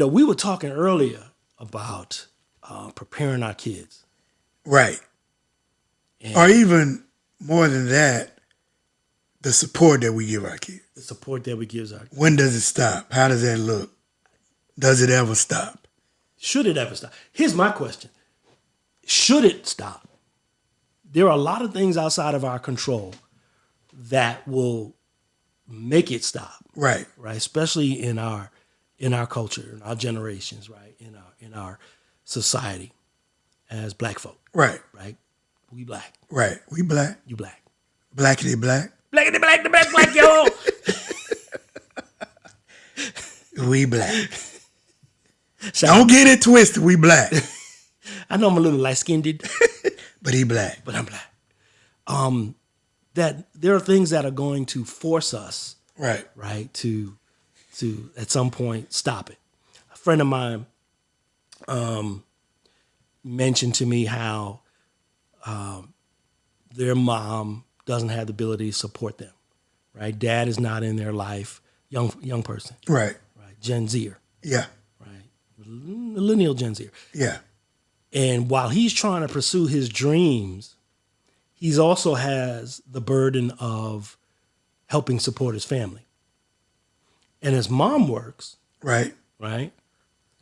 we were talking earlier about preparing our kids. Right. And Or even more than that, the support that we give our kids. the support that we give our kids. When does it stop? How does that look? Does it ever stop? Should it ever stop? Here's my question. Should it stop? There are a lot of things outside of our control that will make it stop. Right. Right? Especially in our culture, in our generations, right? In our society as black folk. Right. Right? We black. Right. We black. You black. Blackity black. Blackity black, the black, yo. We black. Don't get it twisted. We black. I know I'm a little light-skinned, But he black. but I'm black. That there are things that are going to force us, Right. right, to at some point stop it. A friend of mine mentioned to me how their mom doesn't have the ability to support them. Right, dad is not in their life. Young person. Right. Right, Gen Zer. Yeah. Right, millennial Gen Zer. Yeah. And while he's trying to pursue his dreams, he's also has the burden of helping support his family. And his mom works, Right. right?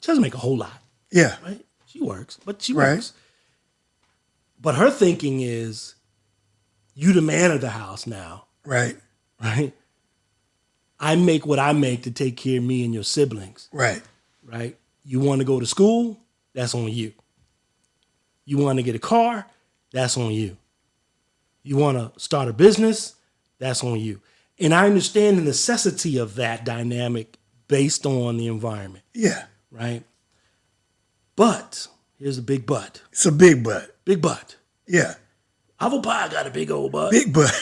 She doesn't make a whole lot, Yeah. right? She works, but she Right. works. But her thinking is, you the man of the house now, Right. right? I make what I make to take care of me and your siblings, Right. right? You want to go to school? That's on you. You want to get a car? That's on you. You want to start a business? That's on you. And I understand the necessity of that dynamic based on the environment, Yeah. right? But here's a big but. It's a big butt. Big but. Yeah. AvoPod got a big old butt. Big butt.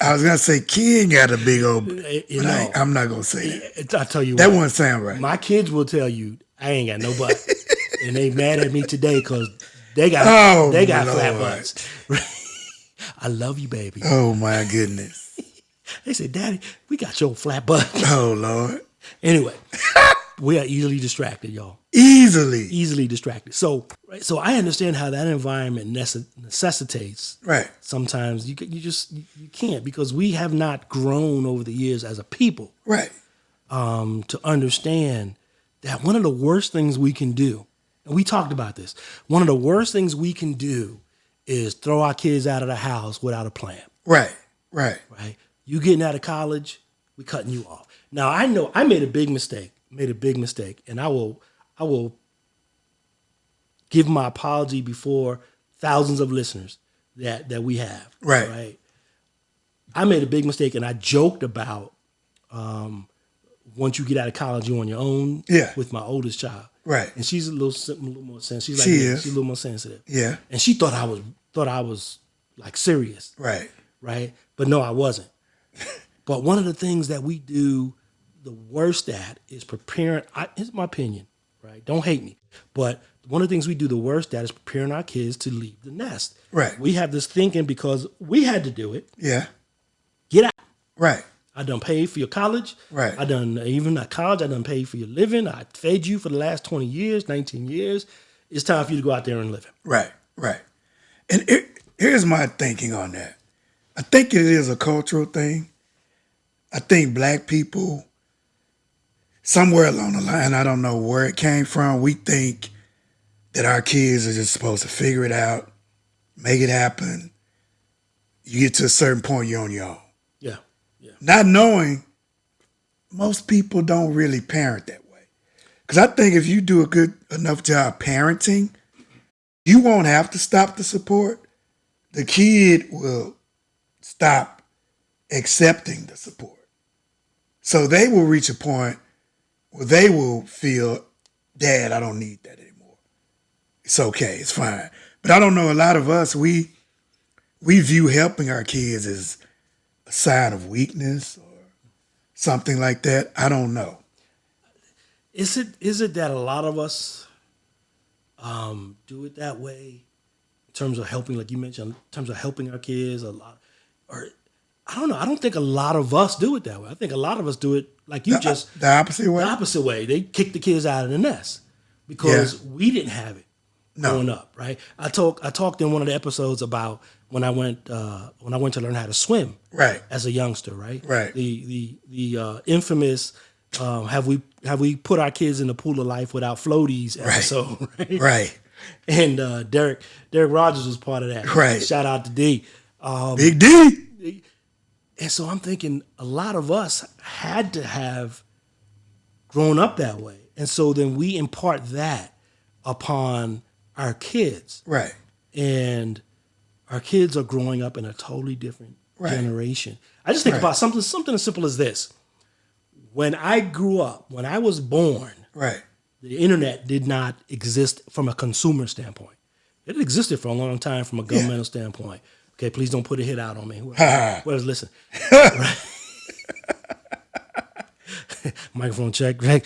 I was gonna say King got a big old butt. You But know, I'm not gonna say it. I tell you That what, wouldn't sound right. my kids will tell you I ain't got no butt. And they mad at me today because they got flat Lord. butts. I love you, baby. Oh my goodness. They say, Daddy, we got your flat butt. Oh Lord. Anyway, we are easily distracted, y'all. Easily. Easily distracted. So I understand how that environment necessitates. Right. Sometimes you can't, because we have not grown over the years as a people Right. to understand that one of the worst things we can do, and we talked about this, one of the worst things we can do is throw our kids out of the house without a plan. Right. Right. Right? You getting out of college, we cutting you off. Now I know I made a big mistake, and I will give my apology before thousands of listeners that we have. Right. Right. I made a big mistake, and I joked about once you get out of college, you're on your own. Yeah. With my oldest child. Right. And she's a little more sensitive. She's like She me. is. She's a little more sensitive. Yeah. And she thought I was like serious. Right. Right? But no, I wasn't. But one of the things that we do the worst at is preparing. It's my opinion, right? Don't hate me. But one of the things we do the worst at is preparing our kids to leave the nest. Right. We have this thinking because we had to do it. Yeah. Get out. Right. I done paid for your college. Right. I done, even at college, I done paid for your living. I fed you for the last 20 years, 19 years. It's time for you to go out there and live it. Right. Right. And here's my thinking on that. I think it is a cultural thing. I think black people, somewhere along the line, I don't know where it came from, we think that our kids are just supposed to figure it out, make it happen. You get to a certain point, you're on your own. Yeah. Yeah. Not knowing most people don't really parent that way. Because I think if you do a good enough job parenting, you won't have to stop the support. The kid will stop accepting the support. So they will reach a point where they will feel, Dad, I don't need that anymore. It's okay, it's fine. But I don't know, a lot of us, we view helping our kids as a sign of weakness or something like that. I don't know. Is it that a lot of us do it that way in terms of helping, like you mentioned, in terms of helping our kids a lot? Or I don't know. I don't think a lot of us do it that way. I think a lot of us do it like you just the opposite way. the opposite way. They kicked the kids out of the nest because we didn't have it growing up, right? I talked in one of the episodes about when I went to learn how to swim, Right. as a youngster, right? Right. The infamous have we put our kids in the pool of life without floaties episode, right? Right. And Derek Rogers was part of that. Right. Shout out to D. Big D. And so I'm thinking a lot of us had to have grown up that way. And so then we impart that upon our kids. Right. And our kids are growing up in a totally different generation. I just think Right. about something as simple as this. When I grew up, when I was born, Right. the internet did not exist from a consumer standpoint. It existed for a long time from a governmental standpoint. Okay, please don't put a hit out on me. Whoever's listening. Microphone check. Greg.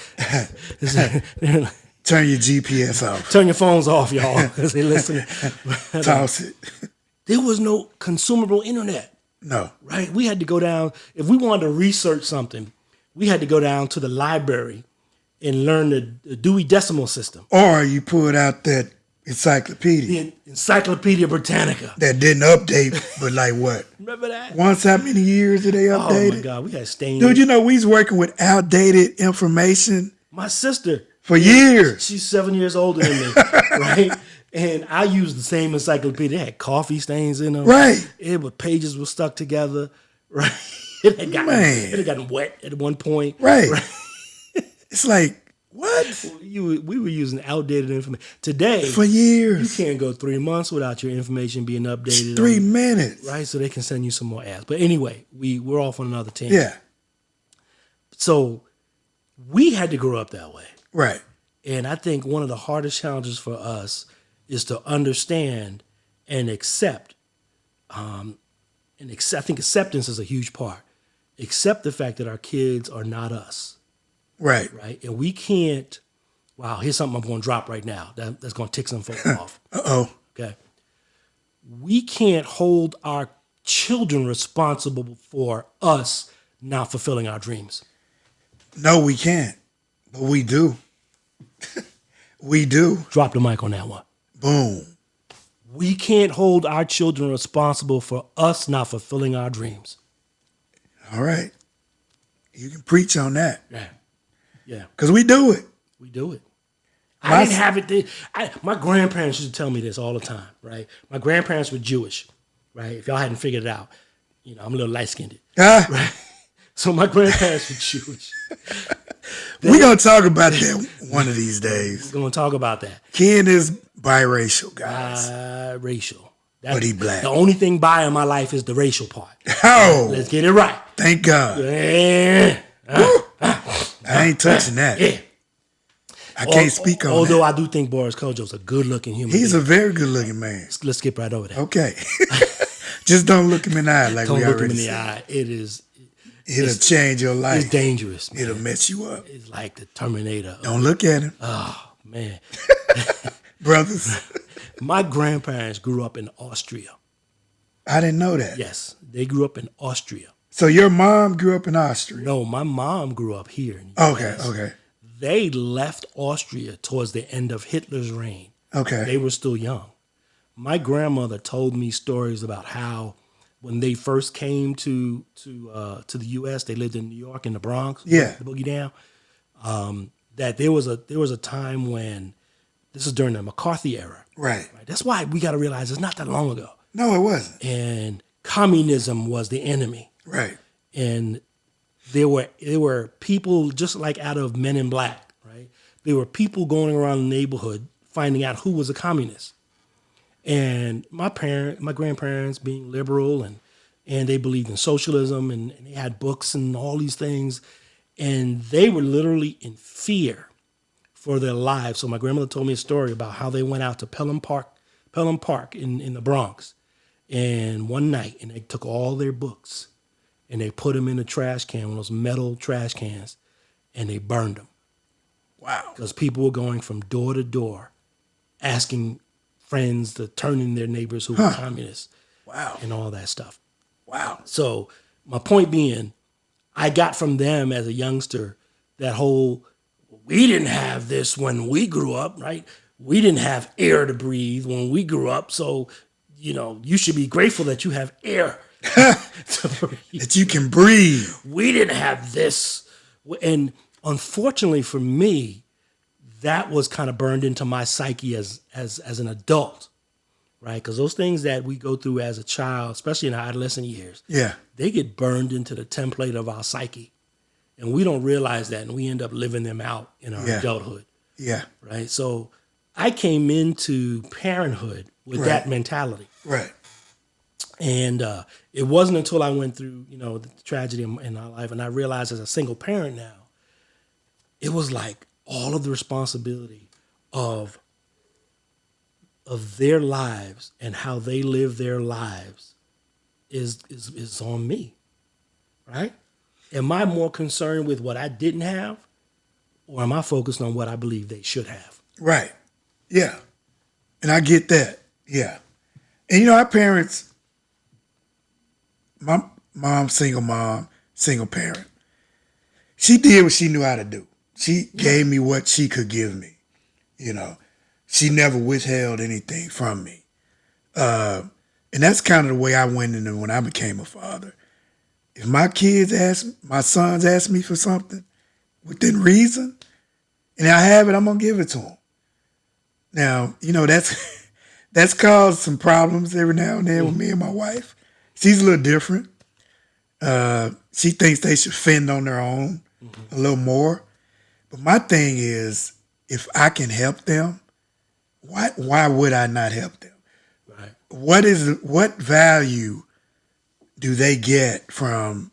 Turn your GPS off. Turn your phones off, y'all, because they listening. Toss it. There was no consumable internet, No. right? We had to go down. If we wanted to research something, we had to go down to the library and learn the Dewey Decimal System. Or you pulled out that encyclopedia The Encyclopedia Britannica. that didn't update, but like what? Remember that? Once how many years did they update Oh my it? God, we had stained. Dude, you know we was working with outdated information My sister, for years. she's 7 years older than me, right? And I used the same encyclopedia. It had coffee stains in them. Right. Pages were stuck together, right? It had gotten wet at one point. Right. It's like, what? We were using outdated information. Today, For you years. can't go 3 months without your information being updated. 3 minutes. Right? So they can send you some more ads. But anyway, we're off on another team. Yeah. So we had to grow up that way. Right. And I think one of the hardest challenges for us is to understand and accept. I think acceptance is a huge part. Accept the fact that our kids are not us, Right. right? And we can't. Wow, here's something I'm going to drop right now that's going to tick some folks off. Uh-oh. Okay, we can't hold our children responsible for us not fulfilling our dreams. No, we can't. But we do. We do. Drop the mic on that one. Boom. We can't hold our children responsible for us not fulfilling our dreams. All right. You can preach on that. Yeah, Because we do it. we do it. I didn't have it. My grandparents used to tell me this all the time, right? My grandparents were Jewish, right? If y'all hadn't figured it out, I'm a little light-skinned, Ah, right? So my grandparents were Jewish. we're going to talk about that one of these days. We're going to talk about that. Ken is biracial, guys. Racial. But he black. The only thing bi in my life is the racial part. Oh, Let's get it right. thank God. Yeah. I ain't touching that. Yeah. I can't speak on Although that. I do think Boris Kojo's a good-looking human He's being. a very good-looking man. Let's skip right over that. Okay. Just don't look him in the eye like Don't we look him already in the said. eye. It's It'll change your life. dangerous, man. It'll mess you up. It's like the Terminator. Don't look at him. Oh, man. Brothers, My grandparents grew up in Austria. I didn't know that. Yes, they grew up in Austria. So your mom grew up in Austria? No, my mom grew up here in the Okay, US. okay, They left Austria towards the end of Hitler's reign. okay. They were still young. My grandmother told me stories about how when they first came to the U.S., they lived in New York in the Bronx, Yeah. the Boogie Down. That there was a time when this is during the McCarthy era. Right. Right? That's why we got to realize it's not that long ago. No, it wasn't. And communism was the enemy. Right. And there were people just like out of Men in Black, right? There were people going around the neighborhood finding out who was a communist. And my grandparents being liberal and they believed in socialism and they had books and all these things. And they were literally in fear for their lives. So my grandmother told me a story about how they went out to Pelham Park in the Bronx. And one night, and they took all their books and they put them in a trash can, one of those metal trash cans, and they burned them. Wow. Because people were going from door to door asking friends to turn in their neighbors who were communists Wow. and all that stuff. Wow. So my point being, I got from them as a youngster that whole, we didn't have this when we grew up, right? We didn't have air to breathe when we grew up. So, you should be grateful that you have air to breathe. That you can breathe. We didn't have this. And unfortunately for me, that was kind of burned into my psyche as an adult, right? Because those things that we go through as a child, especially in our adolescent years, they get burned into the template of our psyche. And we don't realize that, and we end up living them out in our adulthood. Yeah. Right? So I came into parenthood with that mentality. Right. And it wasn't until I went through, the tragedy in my life, and I realized as a single parent now, it was like all of the responsibility of their lives and how they live their lives is on me, right? Am I more concerned with what I didn't have, or am I focused on what I believe they should have? Right. Yeah. And I get that. Yeah. And our parents, my mom, single parent, she did what she knew how to do. She gave me what she could give me. She never withheld anything from me. And that's kind of the way I went into when I became a father. If my sons ask me for something within reason, and I have it, I'm going to give it to them. Now, that's caused some problems every now and then with me and my wife. She's a little different. She thinks they should fend on their own a little more. But my thing is, if I can help them, why would I not help them? Right. What value do they get from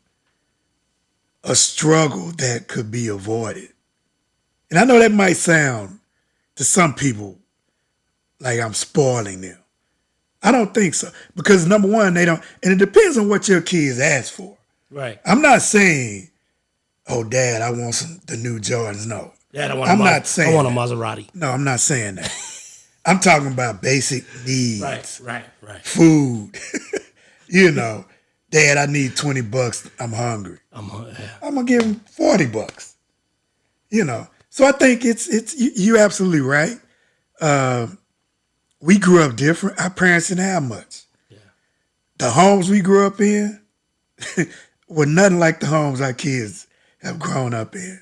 a struggle that could be avoided? And I know that might sound to some people like I'm spoiling them. I don't think so. Because number one, they don't, and it depends on what your kids ask for. Right. I'm not saying, oh, Dad, I want the new Jordans. No. Dad, I want a Maserati. No, I'm not saying that. I'm talking about basic needs. Right. Food. Dad, I need $20. I'm hungry. I'm gonna give him $40. So I think it's you're absolutely right. We grew up different. Our parents didn't have much. Yeah. The homes we grew up in were nothing like the homes our kids have grown up in.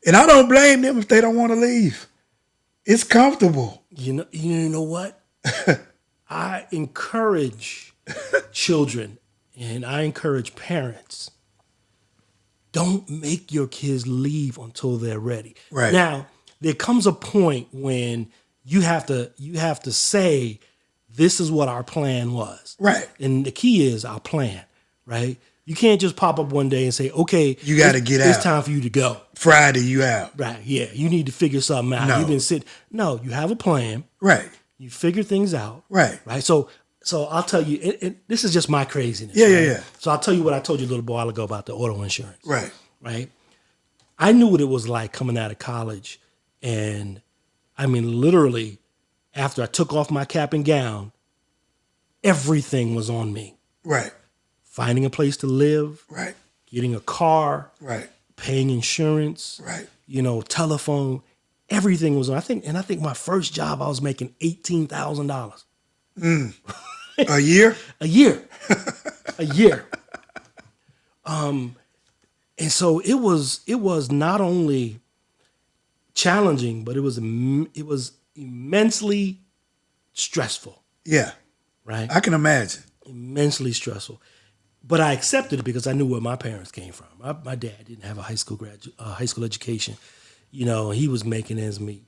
And I don't blame them if they don't want to leave. It's comfortable. You know what? I encourage children and I encourage parents, don't make your kids leave until they're ready. Right. Now, there comes a point when you have to say, this is what our plan was. Right. And the key is our plan, right? You can't just pop up one day and say, okay, you got to get out. It's time for you to go. Friday, you out. Right, yeah. You need to figure something out. No. You've been sitting. No, you have a plan. Right. You figure things out. Right. Right. So I'll tell you, this is just my craziness. Yeah, right? yeah. So I'll tell you what I told you a little while ago about the auto insurance. Right. Right. I knew what it was like coming out of college. And I mean, literally, after I took off my cap and gown, everything was on me. Right. Finding a place to live. Right. Getting a car. Right. Paying insurance. Right. Telephone. Everything was on. I think my first job, I was making $18,000. A year? A year. A year. And so it was not only challenging, but it was immensely stressful. Yeah. Right? I can imagine. Immensely stressful. But I accepted it because I knew where my parents came from. My dad didn't have a high school education. He was making ends meet.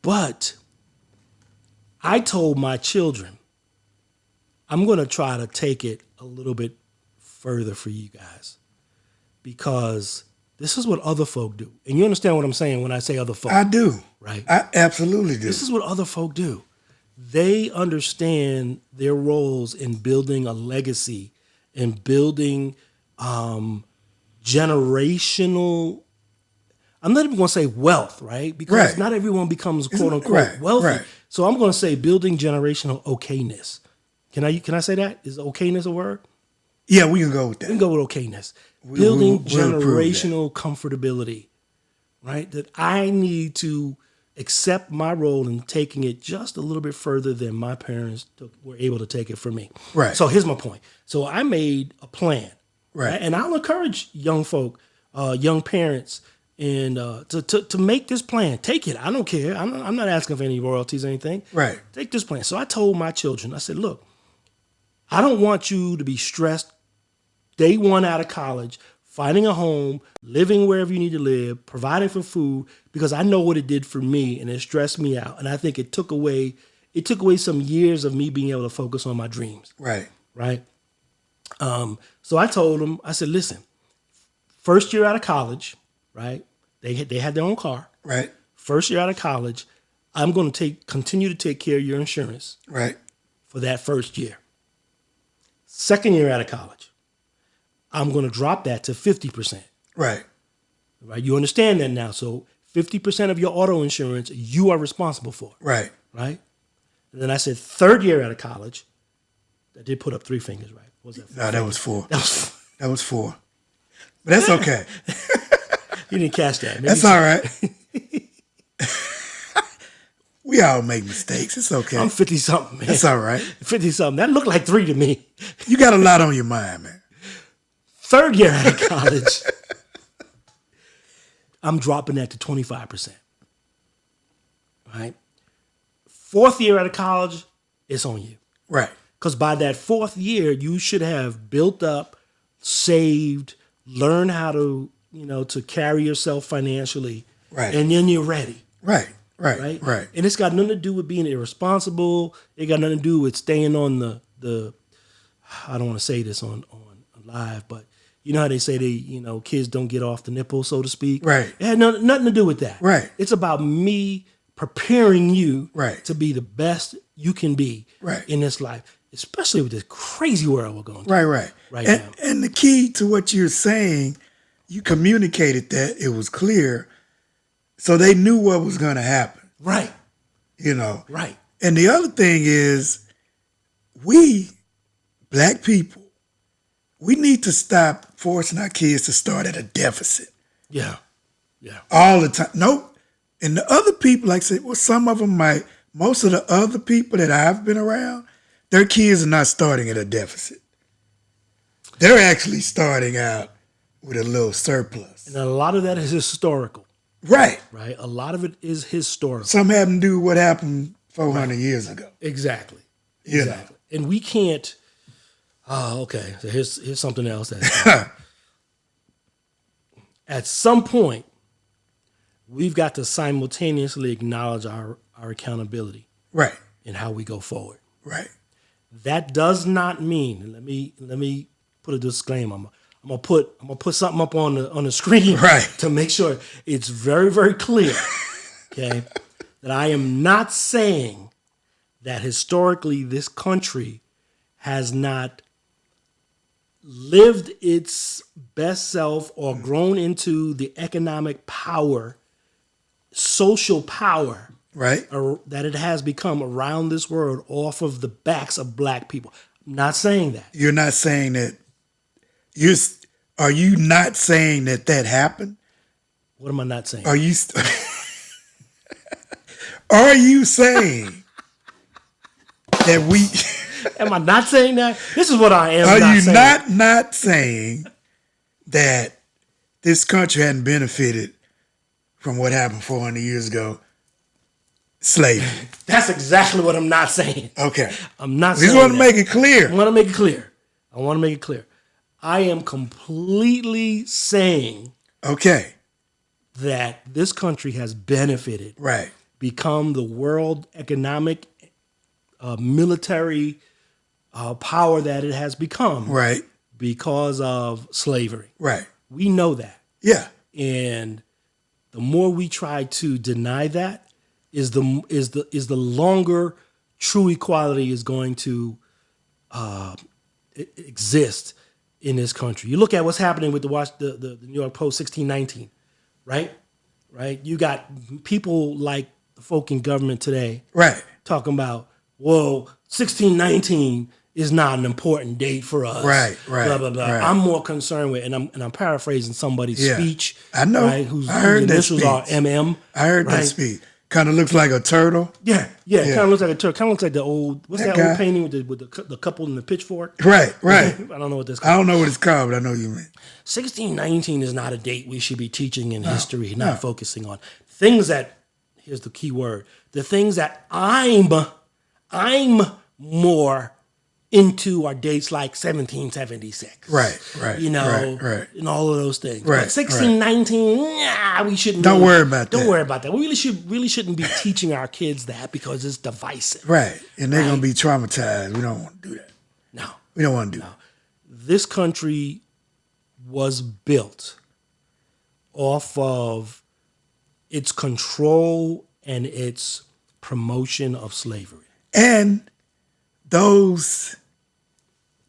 But I told my children, I'm going to try to take it a little bit further for you guys because this is what other folk do. And you understand what I'm saying when I say other folk. I do. Right? I absolutely do. This is what other folk do. They understand their roles in building a legacy and building generational, I'm not even going to say wealth, right? Because not everyone becomes quote unquote wealthy. Right. So I'm going to say building generational okayness. Can I say that? Is okayness a word? Yeah, we can go with We can that. go with okayness. Building we'll approve that. generational comfortability, right? That I need to accept my role in taking it just a little bit further than my parents were able to take it for me. Right. So here's my point. So I made a plan, Right. and I'll encourage young folk, young parents, and to make this plan. Take it. I don't care. I'm not asking for any royalties or anything. Right. Take this plan. So I told my children, I said, look, I don't want you to be stressed day one out of college, finding a home, living wherever you need to live, providing for food, because I know what it did for me and it stressed me out. And I think it took away some years of me being able to focus on my dreams. Right. Right. So I told them, I said, listen, first year out of college, right? They had their own car. Right. First year out of college, I'm going to continue to take care of your insurance Right. for that first year. Second year out of college, I'm going to drop that to 50%. Right. Right? You understand that now. So 50% of your auto insurance, you are responsible for. Right. Right? And then I said, third year out of college, I did put up 3 fingers, right? What was that? No, that was 4. That was, That was 4. But that's okay. you didn't catch that. Maybe That's all right. We all make mistakes. It's okay. I'm 50-something, man. That's all right. 50-something. That looked like 3 to me. You got a lot on your mind, man. Third year out of college, I'm dropping that to 25%. Right? Fourth year out of college, it's on you. Right. Because by that fourth year, you should have built up, saved, learned how to, to carry yourself financially. Right. And then you're ready. Right. Right. Right. Right. And it's got nothing to do with being irresponsible. It got nothing to do with staying on the I don't want to say this on live, but you know how they say kids don't get off the nipple, so to speak. Right. It had nothing to do with that. Right. It's about me preparing you Right. to be the best you can be Right. in this life, especially with this crazy world we're going through. Right. Right now. And the key to what you're saying, you communicated that it was clear, so they knew what was going to happen. Right. Right. And the other thing is, we, black people, we need to stop forcing our kids to start at a deficit Yeah. Yeah. all the time. Nope. And the other people, like I said, well, some of them might. Most of the other people that I've been around, their kids are not starting at a deficit. They're actually starting out with a little surplus. And a lot of that is historical. Right. Right. A lot of it is historical. Some having to do with what happened 400 years ago. Exactly. You know. Exactly. And we can't. Oh, okay. So here's something else. That at some point, we've got to simultaneously acknowledge our accountability Right. in how we go forward. Right. That does not mean. And let me put a disclaimer. I'm gonna put something up on the screen Right. to make sure it's very, very clear. Okay, that I am not saying that historically this country has not lived its best self or grown into the economic power, social power Right. that it has become around this world off of the backs of black people. I'm not saying that. You're not saying that. Are you not saying that happened? What am I not saying? Are you are you saying that we Am I not saying that? This is what I am. are not you saying. not saying that this country hadn't benefited from what happened 400 years ago? Slavery. That's exactly what I'm not saying. Okay. I'm not We saying just want to that. make it clear. I want to make it clear. I am completely saying Okay. that this country has benefited, Right. become the world economic, military power that it has become Right. because of slavery. Right. We know that. Yeah. And the more we try to deny that, is the longer true equality is going to exist in this country. You look at what's happening with the New York Post 1619, right? Right? You got people like the folk in government today Right. talking about, whoa, 1619 is not an important date for us. Right. Blah blah blah. Right. I'm more concerned with, and I'm paraphrasing somebody's speech. I know. Right, whose I heard that initials are speech. MM. I heard that speech. Kind of looks like a turtle. Yeah. Kind of looks like a turtle. Kind of looks like the old. What's that guy. old painting with the couple and the pitchfork? Right. I don't know what this. I don't know what it's called, but I know what you mean. 1619 is not a date we should be teaching in history, not focusing on things that. Here's the key word: the things that I'm more into are dates like 1776. Right. And all of those things. Right, But 1619, we shouldn't. Don't worry about that. Don't worry about that. We really shouldn't be teaching our kids that because it's divisive. Right. And they're going to be traumatized. We don't want to do that. No. We don't want to do that. This country was built off of its control and its promotion of slavery. And those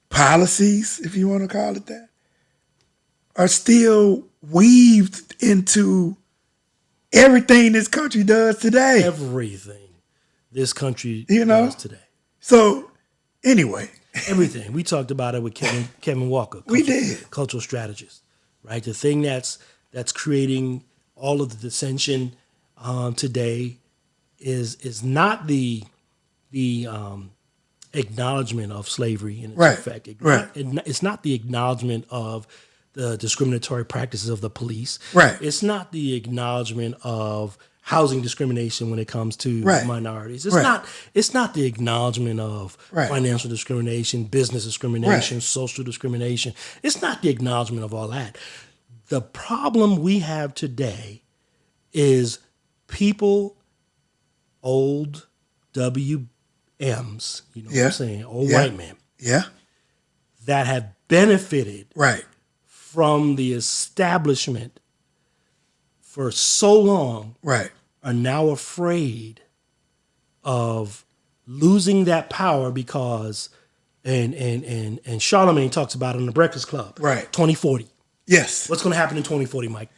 policies, if you want to call it that, are still weaved into everything this country does today. Everything this country You know? does today. So, anyway, Everything. We talked about it with Kevin Walker. We did. Cultural strategist, right? The thing that's creating all of the dissension today is not the acknowledgement of slavery in its Right, effect. right. It's not the acknowledgement of the discriminatory practices of the police. Right. It's not the acknowledgement of housing discrimination when it comes to Right. minorities. It's Right. not the acknowledgement of Right. financial discrimination, business discrimination, Right. social discrimination. It's not the acknowledgement of all that. The problem we have today is people, old WMs, you know what Yeah. I'm saying, old Yeah. white men, yeah, that have benefited right, from the establishment for so long right, are now afraid of losing that power because and Charlemagne talks about it in the Breakfast Club. Right. 2040. yes. What's going to happen in 2040, Mike?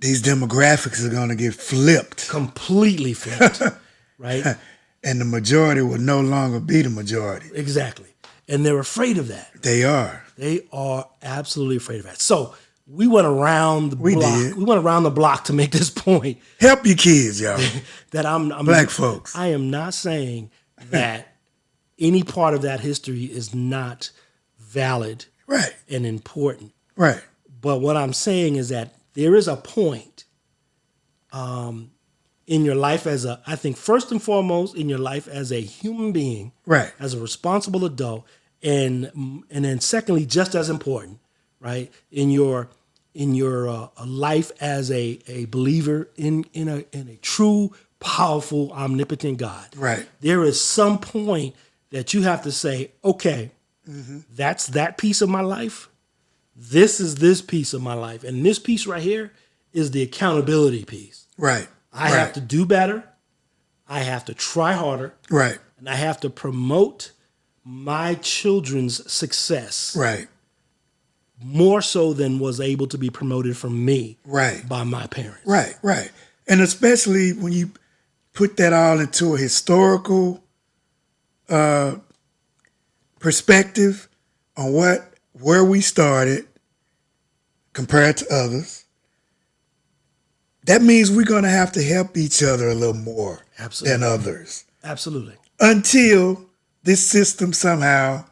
These demographics are going to get flipped, Completely flipped. Right? and the majority will no longer be the majority. Exactly. And they're afraid of that. They are. They are absolutely afraid of that. So we went around the block. did. We went around the block to make this point Help your kids, y'all. that I'm Black folks. I am not saying that any part of that history is not valid Right, and important. right, But what I'm saying is that there is a point in your life I think first and foremost in your life as a human being, right, as a responsible adult, and then secondly, just as important, right, in your life as a believer in a true, powerful, omnipotent God. right, There is some point that you have to say, okay, that's that piece of my life. This is this piece of my life, and this piece right here is the accountability piece. right. I have to do better. I have to try harder. Right, And I have to promote my children's success right, more so than was able to be promoted from me right, by my parents. right, right. And especially when you put that all into a historical perspective on where we started compared to others, that means we're going to have to help each other a little more Absolutely. than others Absolutely. until this system somehow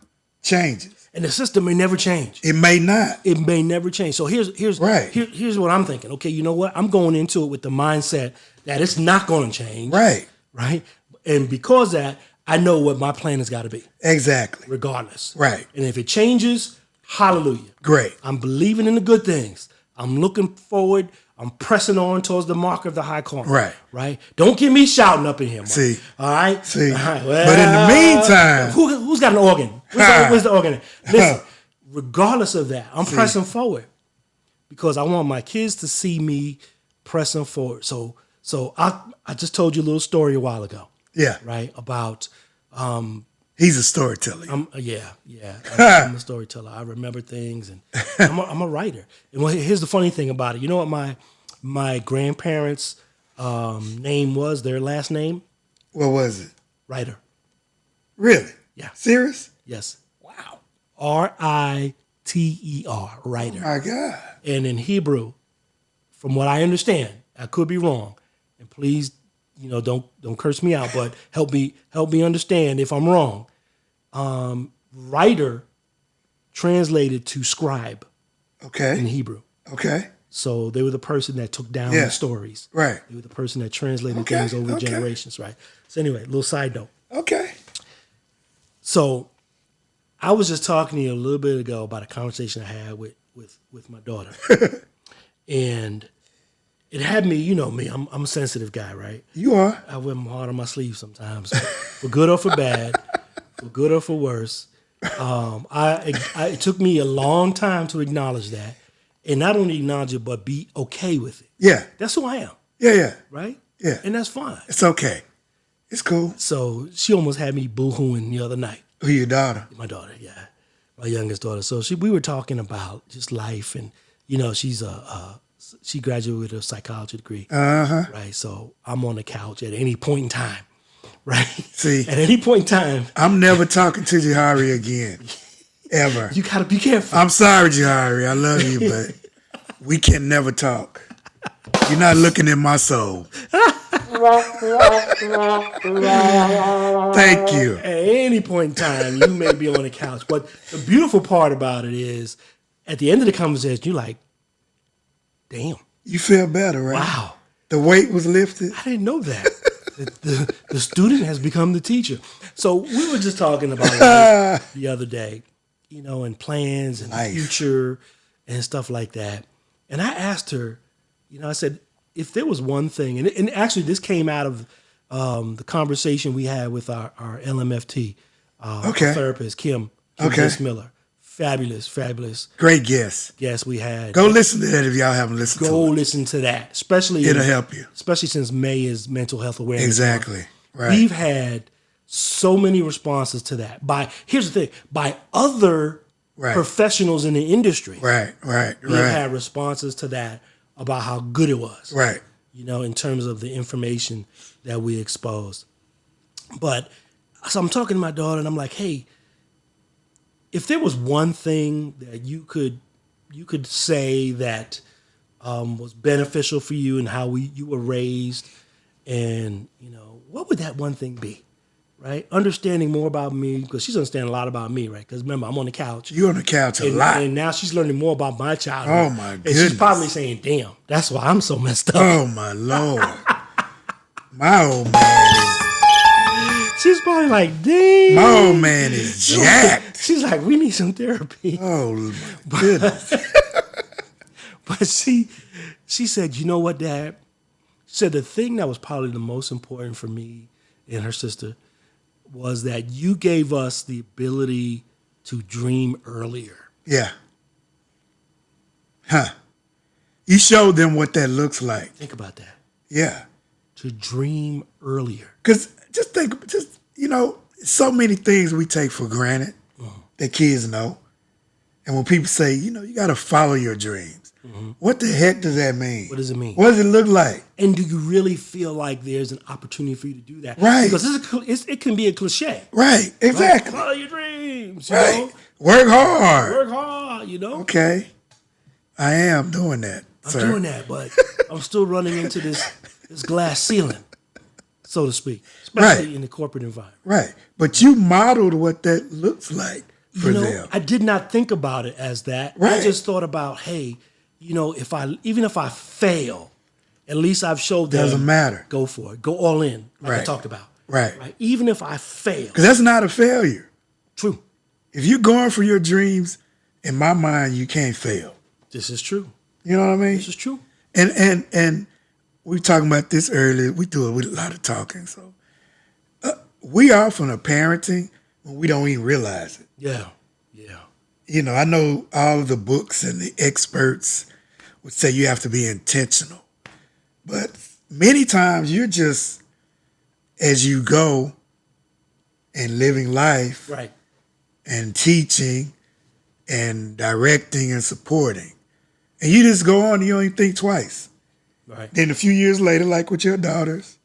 changes. And the system may never change. It may not. It may never change. So here's Right. here's what I'm thinking. Okay, you know what? I'm going into it with the mindset that it's not going to change. Right. Right? And because of that, I know what my plan has got to be, Exactly. regardless. Right. And if it changes, hallelujah. Great. I'm believing in the good things. I'm looking forward. I'm pressing on towards the mark of the high calling. Right. Right. Don't get me shouting up in here, Mike. See. All right. See. All right. But in the meantime- who's got an organ? Where's the organ? Listen. Regardless of that, I'm pressing forward because I want my kids to see me pressing forward. So I just told you a little story a while ago. Yeah. Right. About He's a storyteller. I'm a storyteller. I remember things, and I'm a writer. And well, here's the funny thing about it. You know what my grandparents' name was? Their last name? What was it? Writer. Really? Yeah. Serious? Yes. R-I-T-E-R, writer. My God. And in Hebrew, from what I understand, I could be wrong, and please, don't curse me out, but help me understand if I'm wrong. Writer translated to scribe in Okay. Hebrew. Okay. So they were the person that took down the stories. Right. They were the person that translated Okay, things over okay. generations, right? So anyway, little side note. Okay. So I was just talking to you a little bit ago about a conversation I had with my daughter. And it had me, you know me, I'm a sensitive guy, right? You are. I wear my heart on my sleeve sometimes, for good or for bad, for good or for worse. It took me a long time to acknowledge that, and not only acknowledge it, but be okay with it. Yeah. That's who I am, Yeah. right? Yeah. And that's fine. It's okay. It's cool. So she almost had me boo-hooing the other night. Who your daughter? My daughter, yeah, my youngest daughter. So we were talking about just life, and she's she graduated with a psychology degree, right? So I'm on the couch at any point in time, right? See, at any point in time, I'm never talking to Jahari again. Ever. you gotta be careful. I'm sorry, Jahari. I love you, but we can never talk. You're not looking in my soul. Thank you. At any point in time, you may be on the couch. But the beautiful part about it is, at the end of the conversation, you're like, damn, You feel better, right? wow, The weight was lifted. I didn't know that. The student has become the teacher. So we were just talking about life the other day, and plans and Life. the future and stuff like that. And I asked her, I said, if there was one thing, and actually this came out of the conversation we had with our LMFT Okay. therapist, Kim Okay. Miller. Fabulous Great guess. guest we had. Go listen to that if y'all haven't listened Go to it. listen to that, especially It'll help you. especially since May is Mental Health Awareness Month. Exactly. Right. We've had so many responses to that here's the thing, by other Right. professionals in the industry. Right. We've had responses to that about how good it was. Right. In terms of the information that we exposed. But so I'm talking to my daughter and I'm like, hey, if there was one thing that you could say that was beneficial for you and how you were raised, and what would that one thing be, right? Understanding more about me, because she's understanding a lot about me, right? Because remember, I'm on the couch. You're on the couch a lot. And now she's learning more about my childhood. Oh, my And goodness. she's probably saying, damn, that's why I'm so messed up. Oh, my Lord. My old man She's probably like, damn. My old man is jacked. She's like, we need some therapy. Oh, my goodness. But she said, you know what, Dad? She said the thing that was probably the most important for me and her sister was that you gave us the ability to dream earlier. Yeah. Huh. You showed them what that looks like. Think about that. Yeah. To dream earlier. Because so many things we take for granted that kids know. And when people say, you got to follow your dreams, what the heck does that mean? What does it mean? What does it look like? And do you really feel like there's an opportunity for you to do that? Right. Because it can be a cliche. Right. Exactly. Follow your dreams. You Right. know? Work hard. Work hard, Okay. I am doing that. I'm sir. doing that, but I'm still running into this glass ceiling, so to speak, especially in the corporate environment. Right. But you modeled what that looks like for them. I did not think about it as that. I Right. just thought about, hey, even if I fail, at least I've showed them. Doesn't matter. Go for it. Go all in, like I Right. talked about. Right. Even if I fail. Because that's not a failure. True. If you're going for your dreams, in my mind, you can't fail. This is true. You know what I mean? This is true. And we were talking about this earlier. We do a lot of talking. So we are from the parenting when we don't even realize it. Yeah. I know all of the books and the experts would say you have to be intentional. But many times you're just, as you go and living life Right. and teaching and directing and supporting. And you just go on and you don't even think twice. Right. Then a few years later, like with your daughters,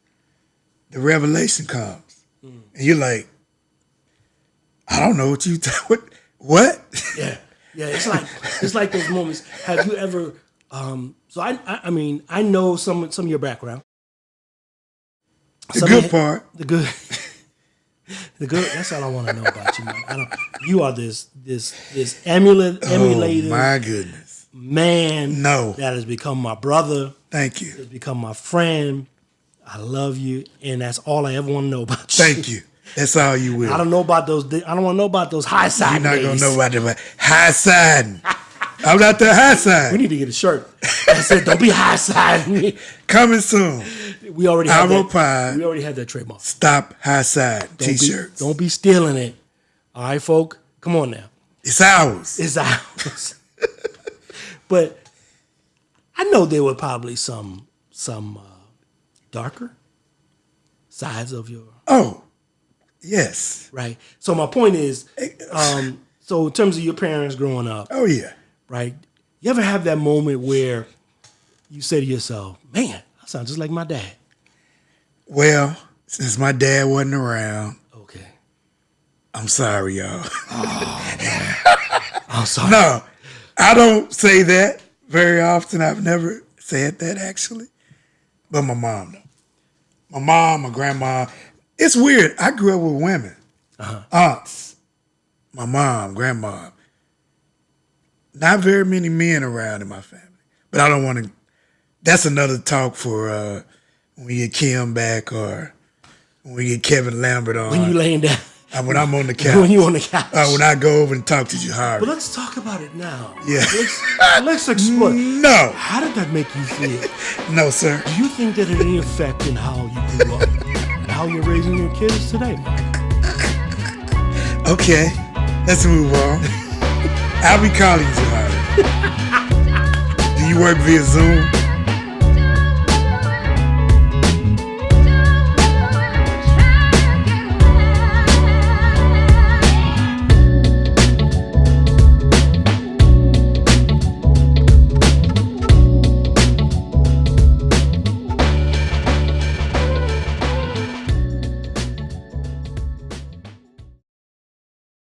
the revelation comes. And you're like, I don't know what What? Yeah, yeah. It's like those moments. Have you ever? So I mean, I know some of your background. The good part. The good. The good. That's all I want to know about you, man. You are this emulated. Oh my goodness, man. No. That has become my brother. Thank you. Has become my friend. I love you, and that's all I ever want to know about you. Thank you. That's all you will. I don't know about those. I don't want to know about those high side. You're not days. gonna know about the high side. I'm not the high side. We need to get a shirt that said, "Don't be high side me." Coming soon. We already have AvoPod. that. We already have that trademark. Stop high side T-shirts. Don't be stealing it. All right, folk. Come on now. It's ours. It's ours. But I know there were probably some darker sides of your Oh, yes. right. So my point is, so in terms of your parents growing up, Oh yeah. right? You ever have that moment where you say to yourself, "Man, I sound just like my dad." Well, since my dad wasn't around, Okay. I'm sorry, y'all. I'm sorry. No, I don't say that very often. I've never said that actually. But my mom, though. My mom, my grandma. It's weird. I grew up with women. Aunts. My mom, grandma. Not very many men around in my family. But I don't want to. That's another talk for when we get Kim back or when we get Kevin Lambert on. When you laying down. When I'm on the couch. When you on the couch. When I go over and talk to Jahari. But let's talk about it now. Yeah. Let's explore. No. How did that make you feel? No, sir. Do you think that it had any effect in how you grew up and how you're raising your kids today, Mike? Okay. Let's move on. I'll be calling you, Jahari. Do you work via Zoom?